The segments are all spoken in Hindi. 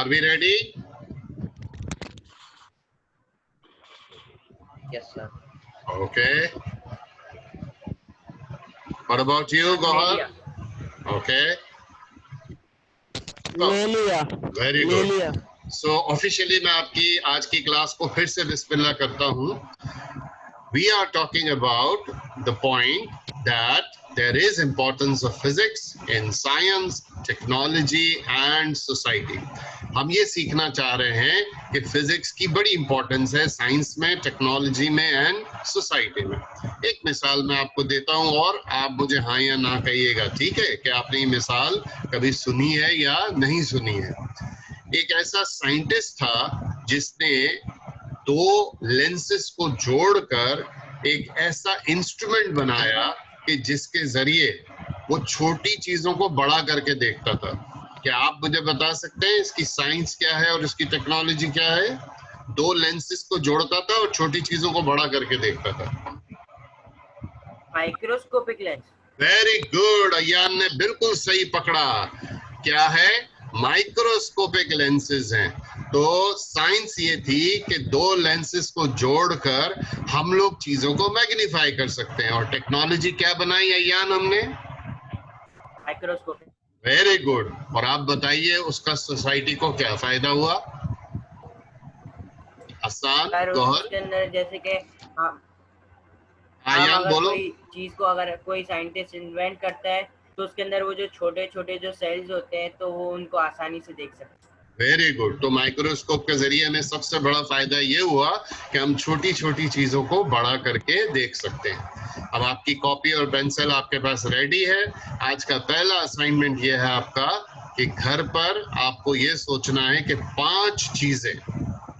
Are we ready? Yes, sir. Okay. What about you, Gohar? Okay. ले लिया। Very good. So officially मैं आपकी आज की क्लास को फिर से बिस्मिल्लाह करता हूँ. We are talking about the point that there is importance of physics in science, technology and society. हम ये सीखना चाह रहे हैं कि फिजिक्स की बड़ी इंपॉर्टेंस है साइंस में, टेक्नोलॉजी में एंड सोसाइटी में. एक मिसाल मैं आपको देता हूँ और आप मुझे हाँ या ना कहिएगा, ठीक है, कि आपने ये मिसाल कभी सुनी है या नहीं सुनी है. एक ऐसा साइंटिस्ट था जिसने दो लेंसेस को जोड़कर एक ऐसा इंस्ट्रूमेंट बनाया कि जिसके जरिए वो छोटी चीजों को बड़ा करके देखता था. क्या आप मुझे बता सकते हैं इसकी साइंस क्या है और इसकी टेक्नोलॉजी क्या है? दो लेंसेस को जोड़ता था और छोटी चीजों को बड़ा करके देखता था. Microscopic lens. Very good, Ayyan ने बिल्कुल सही पकड़ा. क्या है? माइक्रोस्कोपिक लेंसेज हैं. तो साइंस ये थी कि दो लेंसेज को जोड़कर हम लोग चीजों को मैग्नीफाई कर सकते हैं. और टेक्नोलॉजी क्या बनाई अय्यान हमने? माइक्रोस्कोपिक. Very good. और आप बताइए उसका सोसाइटी को क्या फायदा हुआ? आसान. गौहर उसके अंदर जैसे कि अय्यान बोलो. कोई चीज को अगर कोई साइंटिस्ट इन्वेंट करता है तो उसके अंदर वो जो छोटे छोटे जो सेल्स होते हैं तो वो उनको आसानी से देख सकते हैं. Very good. तो माइक्रोस्कोप के जरिए हमें सबसे बड़ा फायदा ये हुआ कि हम छोटी छोटी चीजों को बड़ा करके देख सकते हैं. अब आपकी कॉपी और पेंसिल आपके पास रेडी है. आज का पहला असाइनमेंट ये है आपका कि घर पर आपको ये सोचना है कि 5 चीजें,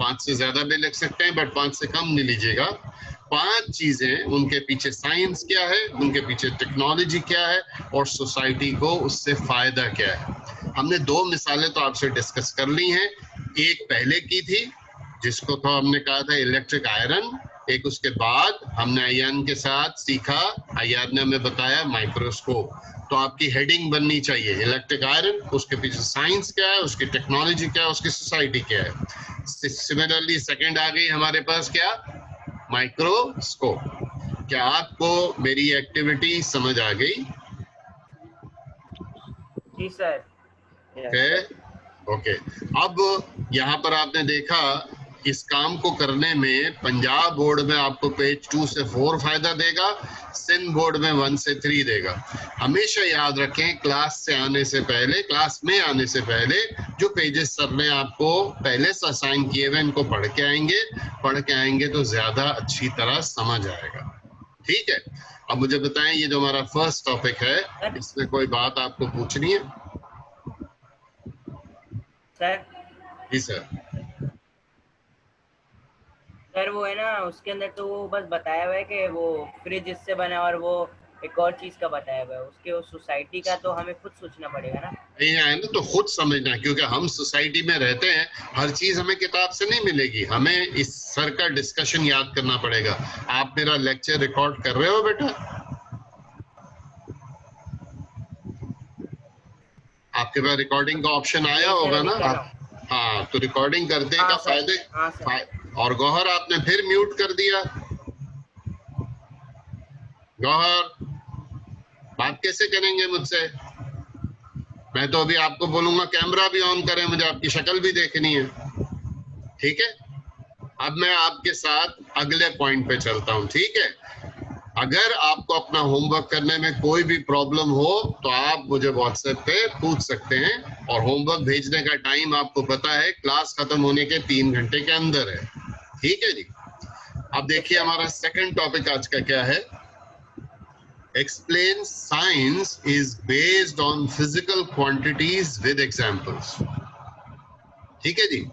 5 से ज्यादा भी लिख सकते हैं बट 5 से कम नहीं लीजिएगा, 5 चीजें, उनके पीछे साइंस क्या है, उनके पीछे टेक्नोलॉजी क्या है और सोसाइटी को उससे फायदा क्या है. हमने 2 मिसालें तो आपसे डिस्कस कर ली हैं. एक पहले की थी जिसको तो हमने कहा था इलेक्ट्रिक आयरन. एक उसके बाद हमने अय्यान के साथ सीखा, अय्यान ने हमें बताया माइक्रोस्कोप. तो आपकी हेडिंग बननी चाहिए इलेक्ट्रिक आयरन, उसके पीछे साइंस क्या है, उसकी टेक्नोलॉजी क्या है, उसकी सोसाइटी क्या है. सिमिलरली सेकंड आ गई हमारे पास क्या? माइक्रोस्कोप. क्या आपको मेरी एक्टिविटी समझ आ गई? जी सर. ओके. अब यहाँ पर आपने देखा इस काम को करने में पंजाब बोर्ड में आपको पेज 2 से 4 फायदा देगा, सिंध बोर्ड में 1 से 3 देगा. हमेशा याद रखें क्लास में आने से पहले जो पेजेस सर ने आपको पहले से असाइन किए हुए इनको पढ़ के आएंगे तो ज्यादा अच्छी तरह समझ आएगा. ठीक है. अब मुझे बताएं ये जो हमारा फर्स्ट टॉपिक है इसमें कोई बात आपको पूछनी है? सर. जी सर. सर वो है ना उसके अंदर तो वो बस बताया हुआ है कि वो फ्रिज इससे बना और वो एक और चीज का बताया हुआ है. उसके उस सोसाइटी का तो हमें खुद सोचना पड़ेगा ना. नहीं है ना, तो खुद समझना, क्योंकि हम सोसाइटी में रहते हैं. हर चीज हमें किताब से नहीं मिलेगी, हमें इस सर का डिस्कशन याद करना पड़ेगा. आप मेरा लेक्चर रिकॉर्ड कर रहे हो बेटा? आपके पास रिकॉर्डिंग का ऑप्शन आया होगा ना? हाँ, तो रिकॉर्डिंग करने का फायदे. और गौहर आपने फिर म्यूट कर दिया. गौहर बात कैसे करेंगे मुझसे? मैं तो अभी आपको बोलूंगा कैमरा भी ऑन करें, मुझे आपकी शक्ल भी देखनी है. ठीक है. अब मैं आपके साथ अगले पॉइंट पे चलता हूं. ठीक है. अगर आपको अपना होमवर्क करने में कोई भी प्रॉब्लम हो तो आप मुझे व्हाट्सएप पे पूछ सकते हैं. और होमवर्क भेजने का टाइम आपको पता है, क्लास खत्म होने के 3 घंटे के अंदर है. ठीक है जी. अब देखिए हमारा सेकंड टॉपिक आज का क्या है. Explain science is based on physical quantities with examples. ठीक है जी.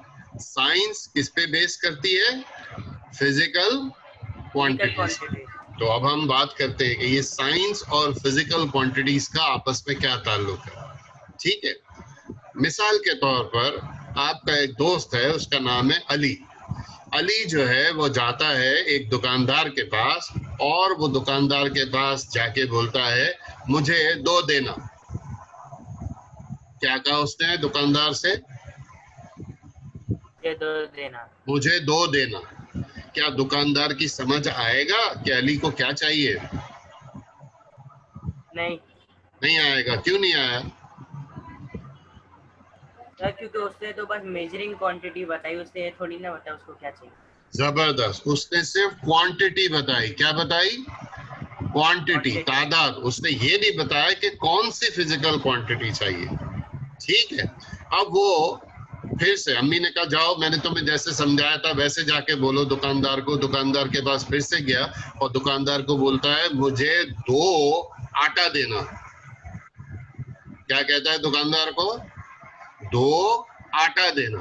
साइंस किस पे बेस करती है? Physical quantities. तो अब हम बात करते हैं कि ये साइंस और फिजिकल क्वांटिटीज का आपस में क्या ताल्लुक है. ठीक है. मिसाल के तौर पर आपका एक दोस्त है, उसका नाम है अली. अली जो है वो जाता है एक दुकानदार के पास और वो दुकानदार के पास जाके बोलता है मुझे 2 देना. क्या कहा उसने दुकानदार से? मुझे 2 देना। मुझे 2 देना। क्या दुकानदार की समझ आएगा कि अली को क्या चाहिए? नहीं नहीं आएगा। क्यों नहीं आया? सर, क्योंकि उसने तो बस मेजरिंग क्वांटिटी बताई, उसने ये थोड़ी ना बताया उसको क्या चाहिए। जबरदस्त। उसने सिर्फ क्वांटिटी बताई। क्या बताई? क्वांटिटी, तादाद। उसने ये नहीं बताया कि कौन सी फिजिकल क्वांटिटी चाहिए। ठीक है। अब वो फिर से अम्मी ने कहा जाओ, मैंने तुम्हें जैसे समझाया था वैसे जाके बोलो दुकानदार को। दुकानदार के पास फिर से गया और दुकानदार को बोलता है मुझे 2 आटा देना। क्या कहता है दुकानदार को? 2 आटा देना।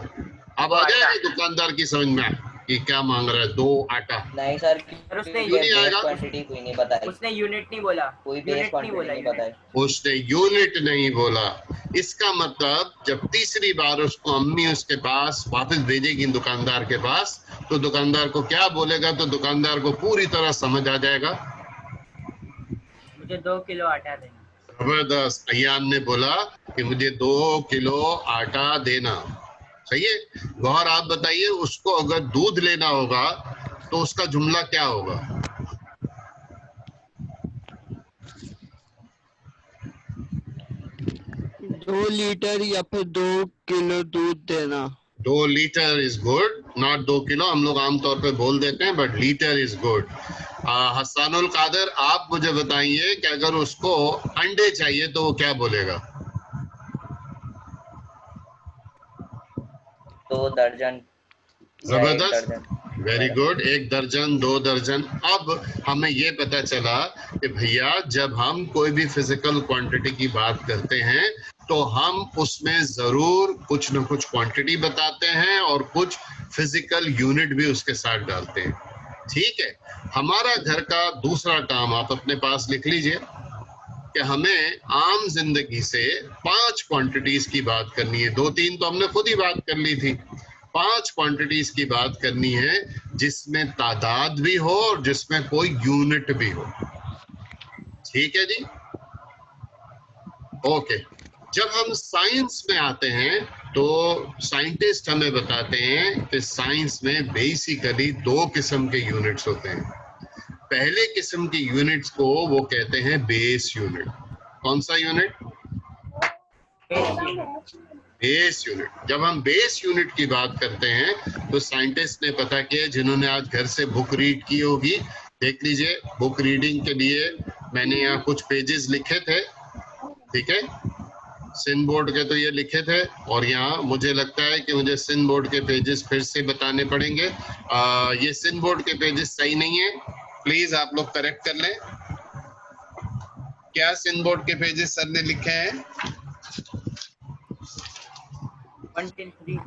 अब आ जाएगी दुकानदार की समझ में कि क्या मांग रहा है। 2 आटा। नहीं सर, उसने क्यों नहीं आएगा? क्वांटिटी कोई नहीं बताई। उसने यूनिट नहीं बोला। कोई बेस क्वांटिटी नहीं बताई। उसने यूनिट नहीं बोला। इसका मतलब जब तीसरी बार उसको अम्मी उसके पास वापस भेजेगी दुकानदार के पास, तो दुकानदार को क्या बोलेगा? तो दुकानदार को पूरी तरह समझ आ जाएगा। मुझे 2 किलो आटा देना। जबरदस्त। अय्यान ने बोला कि मुझे 2 किलो आटा देना। सही है। गौहर आप बताइए, उसको अगर दूध लेना होगा तो उसका जुमला क्या होगा? 2 लीटर या फिर 2 किलो दूध देना। 2 litre is good, not 2 kilo. हम लोग आमतौर पे बोल देते हैं, but litre is good. Hasanul Kadar, आप मुझे बताइए कि अगर उसको अंडे चाहिए तो वो क्या बोलेगा? 2 दर्जन। जबरदस्त, वेरी गुड। 1 दर्जन, 2 दर्जन। अब हमें ये पता चला कि भैया जब हम कोई भी फिजिकल क्वांटिटी की बात करते हैं तो हम उसमें जरूर कुछ न कुछ क्वांटिटी बताते हैं और कुछ फिजिकल यूनिट भी उसके साथ डालते हैं। ठीक है। हमारा घर का दूसरा काम आप अपने पास लिख लीजिए कि हमें आम जिंदगी से 5 क्वांटिटीज की बात करनी है। 2-3 तो हमने खुद ही बात कर ली थी। 5 क्वांटिटीज की बात करनी है जिसमें तादाद भी हो और जिसमें कोई यूनिट भी हो। ठीक है जी। ओके। जब हम साइंस में आते हैं तो साइंटिस्ट हमें बताते हैं कि साइंस में बेसिकली 2 किस्म के यूनिट्स होते हैं। पहले किस्म के यूनिट्स को वो कहते हैं बेस यूनिट। कौन सा यूनिट? Base unit. जब हम बेस यूनिट की बात करते हैं तो साइंटिस्ट ने पता किया, जिन्होंने आज घर से बुक रीड की होगी देख लीजिए। बुक रीडिंग के लिए मैंने यहाँ कुछ पेजेस लिखे थे। ठीक है। सिन बोर्ड के तो ये लिखे थे और यहाँ मुझे लगता है कि मुझे सिन बोर्ड के पेजेस फिर से बताने पड़ेंगे। ये सिन बोर्ड के पेजेस सही नहीं है, प्लीज आप लोग करेक्ट कर लें। क्या सिन बोर्ड के पेजेस सर ने लिखे हैं? 1 till 3।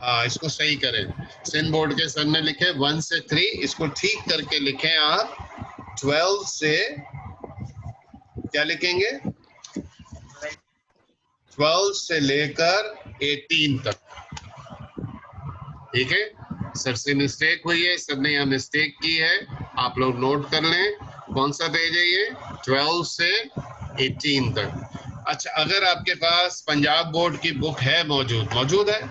हाँ, इसको सही करें। सिन बोर्ड के सर ने लिखे 1 से 3, इसको ठीक करके लिखें आप। 12 से क्या लिखेंगे? 12 से लेकर 18 तक। ठीक है। सर से मिस्टेक हुई है, सर ने यहाँ मिस्टेक की है, आप लोग नोट कर लें। कौन सा पेज है ये? 12 से 18 तक। अच्छा, अगर आपके पास पंजाब बोर्ड की बुक है, मौजूद है?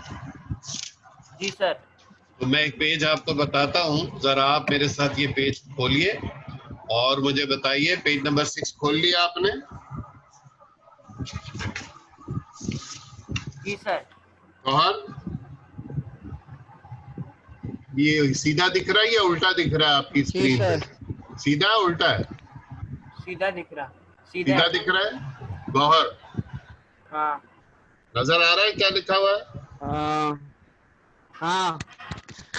जी सर। तो मैं एक पेज आपको बताता हूँ, जरा आप मेरे साथ ये पेज खोलिए और मुझे बताइए। पेज नंबर 6 खोल लिया आपने? जी सर। और ये सीधा दिख रहा है या उल्टा दिख रहा है आपकी स्क्रीन पे? सीधा उल्टा है? सीधा दिख रहा। सीधा दिख रहा है। गौहर, हाँ। नजर आ रहा है क्या लिखा हुआ है? हाँ।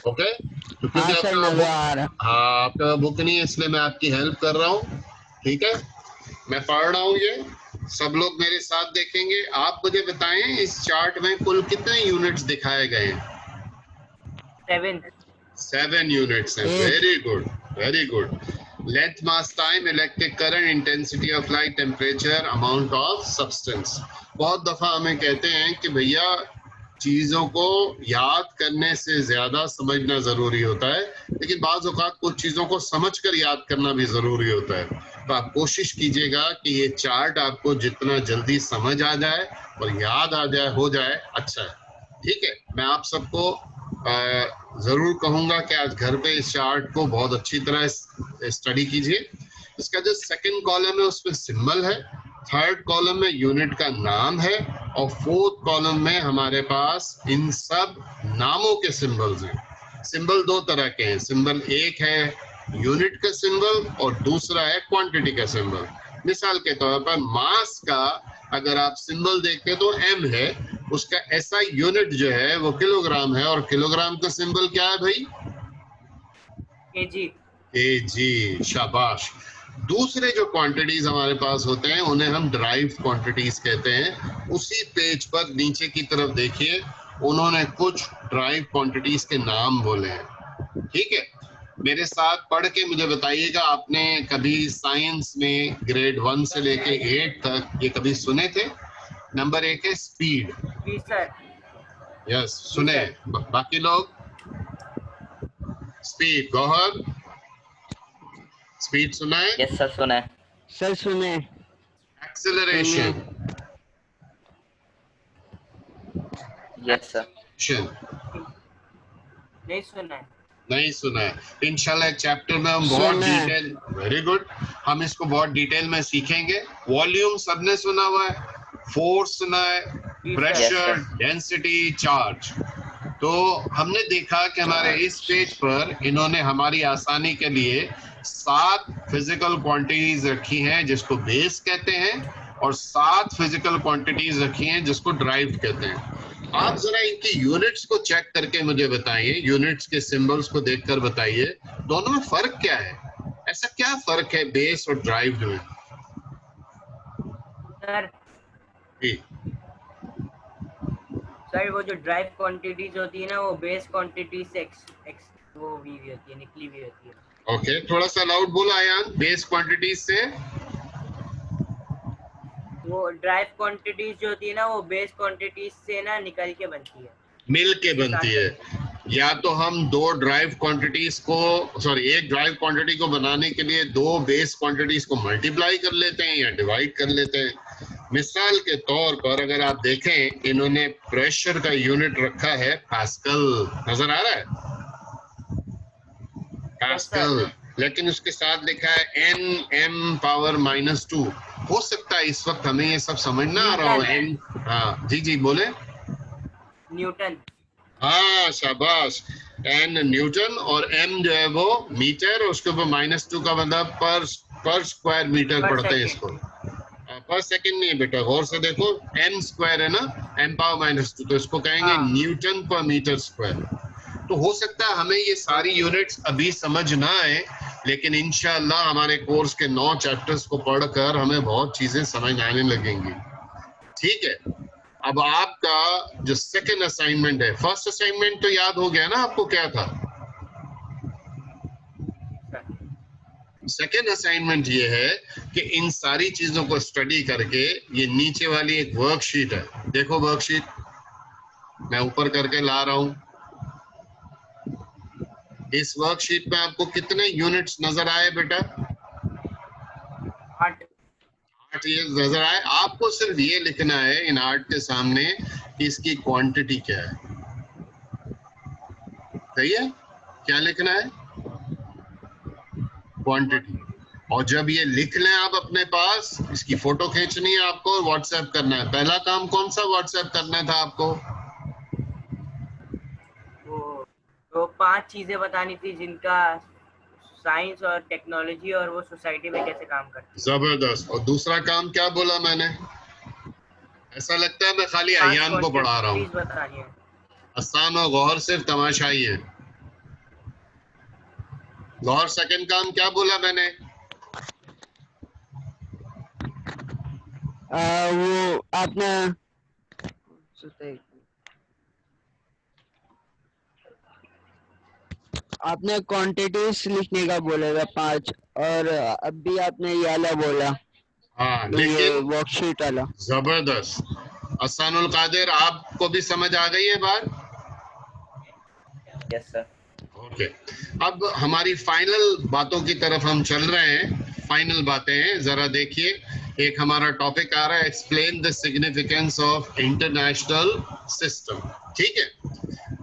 ओके। तो क्योंकि आपका बुक नहीं है इसलिए मैं आपकी हेल्प कर रहा हूँ। ठीक है। मैं पढ़ रहा हूँ, ये सब लोग मेरे साथ देखेंगे। आप मुझे बताएं इस चार्ट में कुल कितने यूनिट्स दिखाए गए हैं? 7 यूनिट्स हैं। Very good, very good. Length, mass, time, electric current, intensity of light, temperature, amount of substance. बहुत दफा हमें कहते हैं कि भैया चीजों को याद करने से ज्यादा समझना जरूरी होता है, लेकिन बाज़ औक़ात कुछ चीजों को समझकर याद करना भी जरूरी होता है। तो आप कोशिश कीजिएगा कि ये चार्ट आपको जितना जल्दी समझ आ जाए और याद आ जाए, हो जाए, अच्छा है। ठीक है। मैं आप सबको जरूर कहूंगा कि आज घर पे इस चार्ट को बहुत अच्छी तरह स्टडी कीजिए। इसका जो सेकंड कॉलम है उसमें सिंबल है, थर्ड कॉलम में यूनिट का नाम है और फोर्थ कॉलम में हमारे पास इन सब नामों के सिंबल्स हैं। सिंबल दो तरह के हैं, सिंबल एक है यूनिट का सिंबल और दूसरा है क्वांटिटी का सिंबल। मिसाल के तौर पर मास का अगर आप सिंबल देखते हैं तो एम है, उसका एसआई यूनिट जो है वो किलोग्राम है और किलोग्राम का सिंबल क्या है भाई? केजी। केजी, शाबाश। दूसरे जो क्वांटिटीज हमारे पास होते हैं उन्हें हम ड्राइव क्वांटिटीज कहते हैं। उसी पेज पर नीचे की तरफ देखिए, उन्होंने कुछ ड्राइव क्वांटिटीज के नाम बोले हैं। ठीक है, मेरे साथ पढ़ के मुझे बताइएगा, आपने कभी साइंस में ग्रेड 1 से लेके 8 तक ये कभी सुने थे? नंबर 1 है स्पीड। जी सर। यस, सुने। बाकी लोग स्पीड, गौहर स्पीड सुना है? यस सर, सुना है। सर सुने। एक्सेलरेशन। Yes sir. नहीं सुना है। नहीं सुना है। इंशाल्लाह एक चैप्टर में हम बहुत डिटेल, वेरी गुड, हम इसको बहुत डिटेल में सीखेंगे। वॉल्यूम सबने सुना हुआ है, फोर्स सुना है, प्रेशर, डेंसिटी, चार्ज। तो हमने देखा कि हमारे इस पेज पर इन्होंने हमारी आसानी के लिए 7 फिजिकल क्वांटिटीज रखी हैं जिसको बेस कहते हैं और 7 फिजिकल क्वांटिटीज रखी हैं जिसको ड्राइव कहते हैं। आप जरा इनकी यूनिट्स को चेक करके मुझे बताइए, यूनिट्स के सिंबल्स को देखकर बताइए दोनों में फर्क क्या है? ऐसा क्या फर्क है बेस और ड्राइव में? सर वो जो ड्राइव क्वांटिटीज होती है ना, वो बेस क्वांटिटी से वो हुई होती है, निकली हुई होती है। ओके, थोड़ा सा लाउड बोला आयान। बेस क्वांटिटीज से वो ड्राइव क्वांटिटीज जो होती है ना, वो बेस क्वांटिटीज से ना निकल के बनती है, मिल के बनती है। या तो हम दो ड्राइव क्वांटिटीज को, सॉरी, एक ड्राइव क्वांटिटी को बनाने के लिए दो बेस क्वांटिटीज को मल्टीप्लाई कर लेते हैं या डिवाइड कर लेते हैं। मिसाल के तौर पर अगर आप देखें, इन्होंने प्रेशर का यूनिट रखा है पास्कल, नजर आ रहा है? पास्कल, लेकिन उसके साथ लिखा है Nm⁻²। हो सकता है इस वक्त हमें ये सब समझ ना आ रहा हो। एन, हाँ जी जी बोले। न्यूटन। हाँ शाबाश, N न्यूटन और M जो है वो मीटर, उसके ऊपर -2 का मतलब पर स्क्वायर मीटर पढ़ते हैं इसको। पर सेकंड नहीं बेटा, गौर से देखो, m स्क्वायर है ना, m⁻², तो इसको कहेंगे न्यूटन पर मीटर स्क्वायर। तो हो सकता है हमें ये सारी यूनिट्स अभी समझ ना आए, लेकिन इंशाअल्लाह हमारे कोर्स के 9 चैप्टर्स को पढ़कर हमें बहुत चीजें समझ आने लगेंगी। ठीक है, अब आपका जो सेकंड असाइनमेंट है, फर्स्ट असाइनमेंट तो याद हो गया ना आपको क्या था? सेकेंड असाइनमेंट ये है कि इन सारी चीजों को स्टडी करके, ये नीचे वाली एक वर्कशीट है, देखो वर्कशीट मैं ऊपर करके ला रहा हूं। इस वर्कशीट में आपको कितने यूनिट्स नजर आए बेटा? 8 ये नजर आए। आपको सिर्फ ये लिखना है इन 8 के सामने कि इसकी क्वांटिटी क्या है। सही है? क्या लिखना है? क्वांटिटी। और जब ये लिख लें आप अपने पास, इसकी फोटो खींचनी है आपको और व्हाट्सएप करना है। पहला काम कौन सा व्हाट्सएप करना था आपको? वो 5 चीजें बतानी थी जिनका साइंस और टेक्नोलॉजी और वो सोसाइटी में कैसे काम करती है। जबरदस्त। और दूसरा काम क्या बोला मैंने? ऐसा लगता है मैं खाली अयान को पढ़ा रहा हूँ। आसान और गौहर सिर्फ तमाशाई है। गौहर सेकंड काम क्या बोला मैंने? वो आपने क्वांटिटीज लिखने का बोला था 5, और अभी आपने ये वाला बोला। हाँ, लेकिन वर्कशीट वाला। जबरदस्त। असानुल कादिर, आपको भी समझ आ गई है बात? Yes sir. ओके, अब हमारी फाइनल बातों की तरफ हम चल रहे हैं। फाइनल बातें हैं, जरा देखिए। एक हमारा टॉपिक आ रहा है, explain the significance of international system. ठीक है,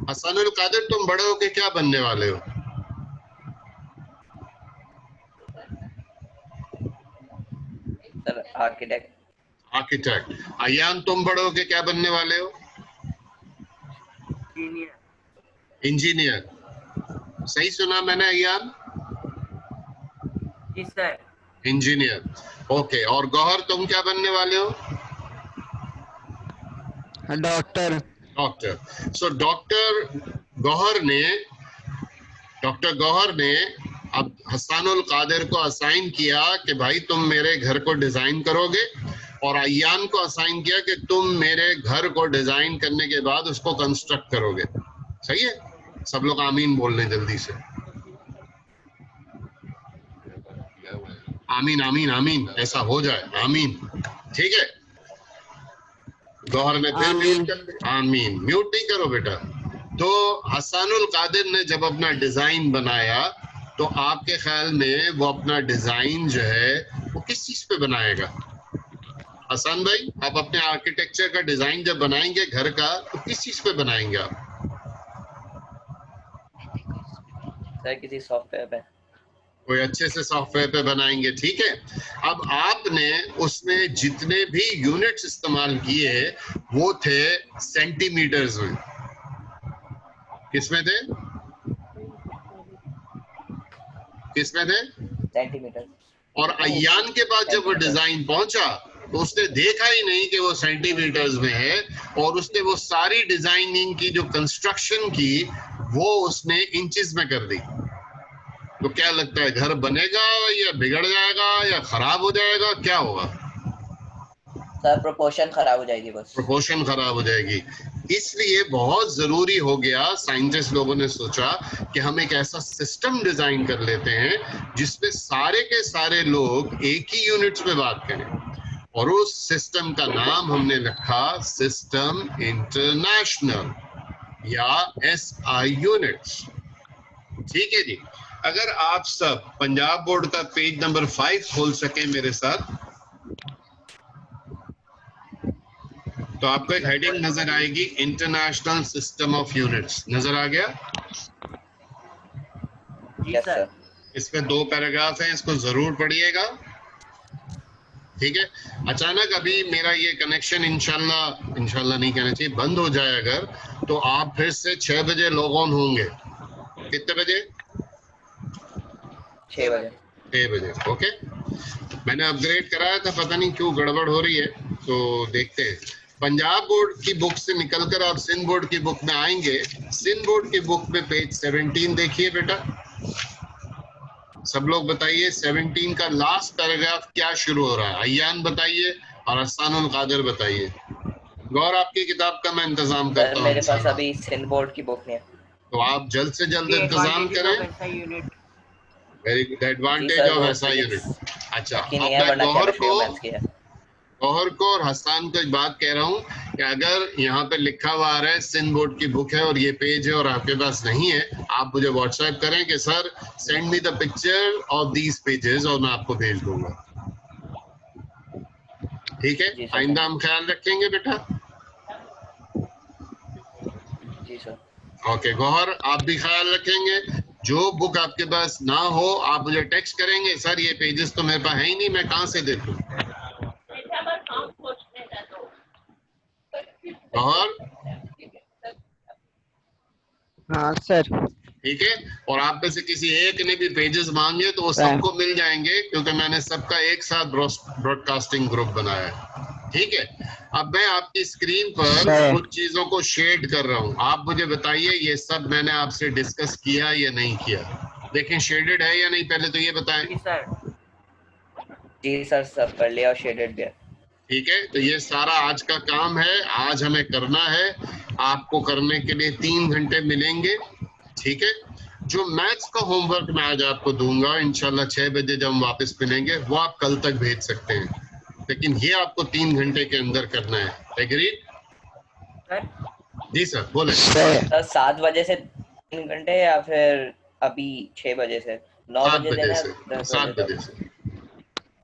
हसनुल कादिर, तुम बड़े होके क्या बनने वाले हो? Sir architect. आर्किटेक्ट। अयान, तुम बड़े होके क्या बनने वाले हो? इंजीनियर। इंजीनियर। सही सुना मैंने अयान? जी सर। इंजीनियर। ओके, और गौहर तुम क्या बनने वाले हो? Doctor. Doctor. So doctor Gauhar ने अब हसानुल कादिर को असाइन किया कि भाई तुम मेरे घर को डिजाइन करोगे, और अयान को असाइन किया कि तुम मेरे घर को डिजाइन करने के बाद उसको कंस्ट्रक्ट करोगे। सही है? सब लोग आमीन बोल लें जल्दी से। आमीन आमीन आमीन, ऐसा हो जाए, आमीन। ठीक है, गौहर ने फिर म्यूट कर दिया। आमीन। म्यूट नहीं करो बेटा। तो हसानुल कादिर ने जब अपना डिजाइन बनाया, तो आपके ख्याल में वो अपना डिजाइन जो है वो किस चीज पे बनाएगा? हसन भाई, आप अपने आर्किटेक्चर का डिजाइन जब बनाएंगे घर का, तो किस चीज पे बनाएंगे आप? सर किसी सॉफ्टवेयर पे। कोई अच्छे से सॉफ्टवेयर पे बनाएंगे। ठीक है, अब आपने उसमें जितने भी यूनिट्स इस्तेमाल किए वो थे सेंटीमीटर्स में। किसमें थे? किसमें थे? सेंटीमीटर। और अयान के पास जब वो डिजाइन पहुंचा, तो उसने देखा ही नहीं कि वो सेंटीमीटर्स में है, और उसने वो सारी डिजाइनिंग की जो कंस्ट्रक्शन की वो उसने इंचेस में कर दी। तो क्या लगता है, घर बनेगा या बिगड़ जाएगा या खराब हो जाएगा, क्या होगा? सर प्रोपोर्शन खराब हो जाएगी बस। प्रोपोर्शन खराब हो जाएगी। इसलिए बहुत जरूरी हो गया, साइंटिस्ट लोगों ने सोचा कि हम एक ऐसा सिस्टम डिजाइन कर लेते हैं जिसमें सारे के सारे लोग एक ही यूनिट्स में बात करें, और उस सिस्टम का नाम हमने रखा सिस्टम इंटरनेशनल, या SI यूनिट्स। ठीक है जी। अगर आप सब पंजाब बोर्ड का पेज नंबर 5 खोल सके मेरे साथ, तो आपको एक हेडिंग नजर आएगी, इंटरनेशनल सिस्टम ऑफ यूनिट्स। नजर आ गया? जी यस सर। सर। इसमें 2 पैराग्राफ हैं, इसको जरूर पढ़िएगा। ठीक है, अचानक अभी मेरा ये कनेक्शन इंशाल्लाह नहीं कहना चाहिए, बंद हो जाए अगर, तो आप फिर से 6 बजे लॉग ऑन होंगे। कितने बजे? 6 बजे। 6 बजे। ओके, मैंने अपग्रेड कराया था, पता नहीं क्यों गड़बड़ हो रही है, तो देखते हैं। पंजाब बोर्ड की बुक से निकलकर आप सिंध बोर्ड की बुक में आएंगे। सिंध बोर्ड की बुक में पेज 17 देखिए बेटा। सब लोग बताइए 17 का लास्ट पैराग्राफ क्या शुरू हो रहा है? अयान बताइए और हसानुल कादिर बताइए। गौर, आपकी किताब का मैं इंतजाम सर करता हूँ मेरे पास इंशाल्लाह। अभी सिंध बोर्ड की बुक नहीं है। तो आप जल्द से जल्द The इंतजाम advantages करें। of SI unit। Very good, जी एडवांटेज सर, ऑफ वो SI फिजिक्स यूनिट। अच्छा, की अब नहीं है, मैं वरना केमिस्ट्री और मैथ्स की है। गौहर को और हसान को एक बात कह रहा हूँ कि अगर यहाँ पे लिखा हुआ आ रहा है सिंध बोर्ड की बुक है और ये पेज है और आपके पास नहीं है, आप मुझे व्हाट्सएप करें कि sir send me the picture of these pages, और मैं आपको भेज दूंगा। ठीक है, जी सर। आइंदा हम ख्याल रखेंगे बेटा। जी सर। ओके गौहर, आप भी ख्याल रखेंगे। जो बुक आपके पास ना हो, आप मुझे टेक्स्ट करेंगे, सर ये पेजेस तो मेरे पास है ही नहीं, मैं कहाँ से देखूं? गौहर, हाँ सर। ठीक है, और आप में से किसी एक ने भी पेजेस मांगे तो वो सबको मिल जाएंगे, क्योंकि मैंने सबका एक साथ ब्रॉडकास्टिंग ग्रुप बनाया है। ठीक है, अब मैं आपकी स्क्रीन पर सर। कुछ चीजों को शेड कर रहा हूँ, आप मुझे बताइए ये सब मैंने आपसे डिस्कस किया या नहीं किया। देखें शेडेड है या नहीं, पहले तो ये बताएं। जी सर। जी सर, सब कर लिया और शेडेड भी है। ठीक है, तो ये सारा आज का काम है, आज हमें करना है। आपको करने के लिए 3 घंटे मिलेंगे। ठीक है, जो मैथ्स का होमवर्क मैं आज आपको दूंगा इंशाल्लाह 6 बजे जब हम वापस मिलेंगे, वो आप कल तक भेज सकते हैं, लेकिन ये आपको 3 घंटे के अंदर करना है। एग्रीड? सर जी सर, बोले। सर 7 बजे से 3 घंटे या फिर अभी 6 बजे से 9 7 बजे बजे देना है, से 10 7 बजे बजे तक?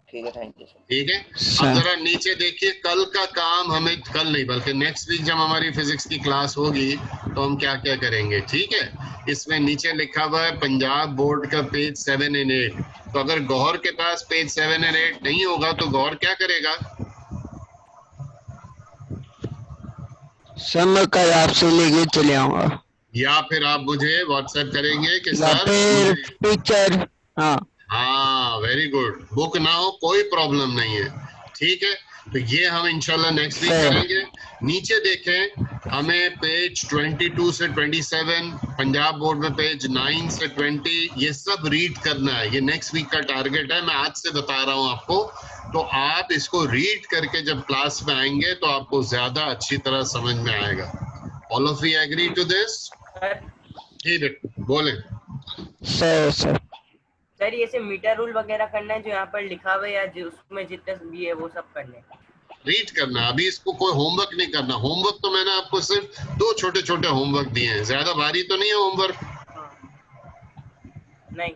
से ठीक है, थैंक यू सर। ठीक है, अब जरा नीचे देखिए, कल का काम हमें, कल नहीं बल्कि नेक्स्ट वीक जब हमारी फिजिक्स की क्लास होगी तो हम क्या क्या करेंगे। ठीक है, इसमें नीचे लिखा हुआ है पंजाब बोर्ड का पेज 7 एंड 8। तो अगर गौहर के पास पेज 7 एंड 8 नहीं होगा तो गौहर क्या करेगा? सर मैं कल आपसे लेके चले आऊंगा, या फिर आप मुझे व्हाट्सएप करेंगे कि या सर फिर मुझे, पिक्चर। हाँ हाँ वेरी गुड, बुक ना हो कोई प्रॉब्लम नहीं है। ठीक है, तो ये हम इंशाल्लाह नेक्स्ट वीक सर। करेंगे। नीचे देखें, हमें पेज 22 से 27, पंजाब बोर्ड में पेज 9 से 20, ये सब रीड करना है। ये नेक्स्ट वीक का टारगेट है, मैं आज से बता रहा हूँ आपको। तो आप इसको रीड करके जब क्लास में आएंगे तो आपको ज्यादा अच्छी तरह समझ में आएगा। All of you agree to this? Sir ठीक है, बोलें। सर सर ये से मीटर रूल वगैरह करना है जो यहाँ पर लिखा हुआ है, या जो उसमें जितना भी है वो सब करने हैं? रीड करना। अभी इसको कोई होमवर्क नहीं करना। होमवर्क तो मैंने आपको सिर्फ 2 छोटे छोटे होमवर्क दिए हैं, ज्यादा भारी तो नहीं है होमवर्क। हाँ। नहीं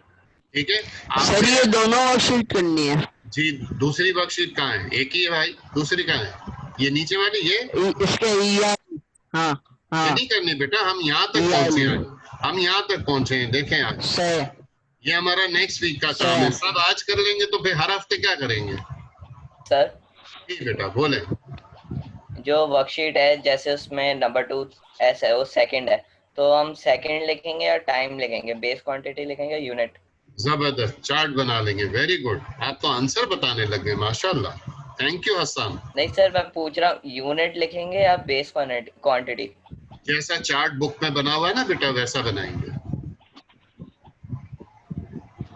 ठीक है, सर, ये आपने, दोनों वर्कशीट करनी है। जी दूसरी वर्कशीट कहाँ है? एक ही है भाई, दूसरी कहाँ है? ये नीचे वाली, ये इसके हाँ ये हाँ नहीं करनी बेटा। हम यहाँ तक पहुंचे हैं, हम यहाँ तक पहुंचे हैं। देखें आज, सर। ये हमारा नेक्स्ट वीक का काम है। सर। सब आज कर लेंगे तो फिर हर हफ्ते क्या करेंगे? सर जी बेटा बोले। जो वर्कशीट है, जैसे उसमें नंबर 2 ऐसा है, वो सेकंड है, तो हम सेकंड लिखेंगे या टाइम लिखेंगे, बेस क्वांटिटी लिखेंगे या यूनिट? जबरदस्त, चार्ट बना लेंगे। वेरी गुड, आप तो आंसर बताने लग गए, माशाल्लाह। Thank you Hasan. नहीं सर, मैं पूछ रहा हूँ यूनिट लिखेंगे या बेस क्वांटिटी? जैसा चार्ट बुक में बना हुआ है ना बेटा, वैसा बनाएंगे।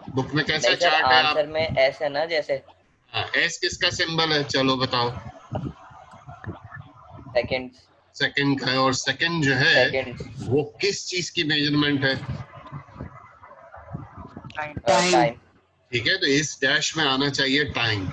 बुक में कैसा नहीं सर, चार्ट है आप? आंसर में ऐसा ना, जैसे हाँ, एस किसका सिंबल है? चलो बताओ। सेकंड। सेकंड का है, और सेकंड जो है सेकंड। वो किस चीज की मेजरमेंट है? टाइम। ठीक है, तो इस डैश में आना चाहिए टाइम।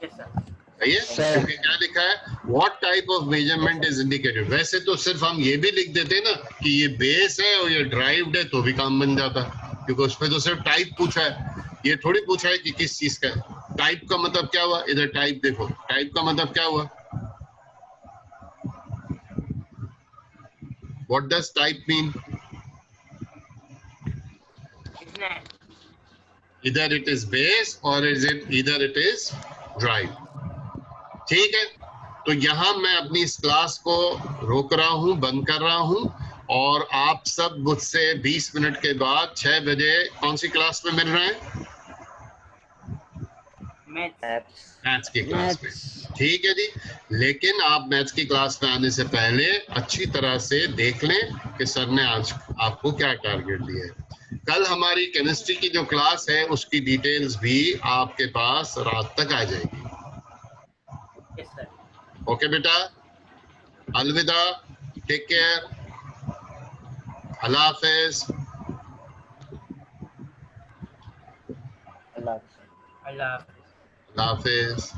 Yes sir. सही है, सर। क्योंकि क्या लिखा है? What type of measurement is indicated. वैसे तो सिर्फ हम ये भी लिख देते ना कि ये बेस है और ये ड्राइव्ड है, तो भी काम बन जाता, क्योंकि उसमें तो सिर्फ टाइप पूछा है। ये थोड़ी पूछा है कि किस चीज का है। टाइप का मतलब क्या हुआ? इधर टाइप देखो, टाइप का मतलब क्या हुआ? What does type mean? कितने? Either it is base or either it is drive. ठीक है, तो यहाँ मैं अपनी इस क्लास को रोक रहा हूँ, बंद कर रहा हूँ, और आप सब मुझसे 20 मिनट के बाद 6 बजे कौन सी क्लास में मिल रहे हैं? मैथ्स की क्लास में। ठीक है जी, लेकिन आप मैथ्स की क्लास में आने से पहले अच्छी तरह से देख लें कि सर ने आज आपको क्या टारगेट दिया है। कल हमारी केमिस्ट्री की जो क्लास है उसकी डिटेल्स भी आपके पास रात तक आ जाएगी। Yes sir. ओके बेटा, अलविदा, टेक केयर, अल्लाह हाफिज। अल्लाह अल्लाह अल्लाह हाफिज।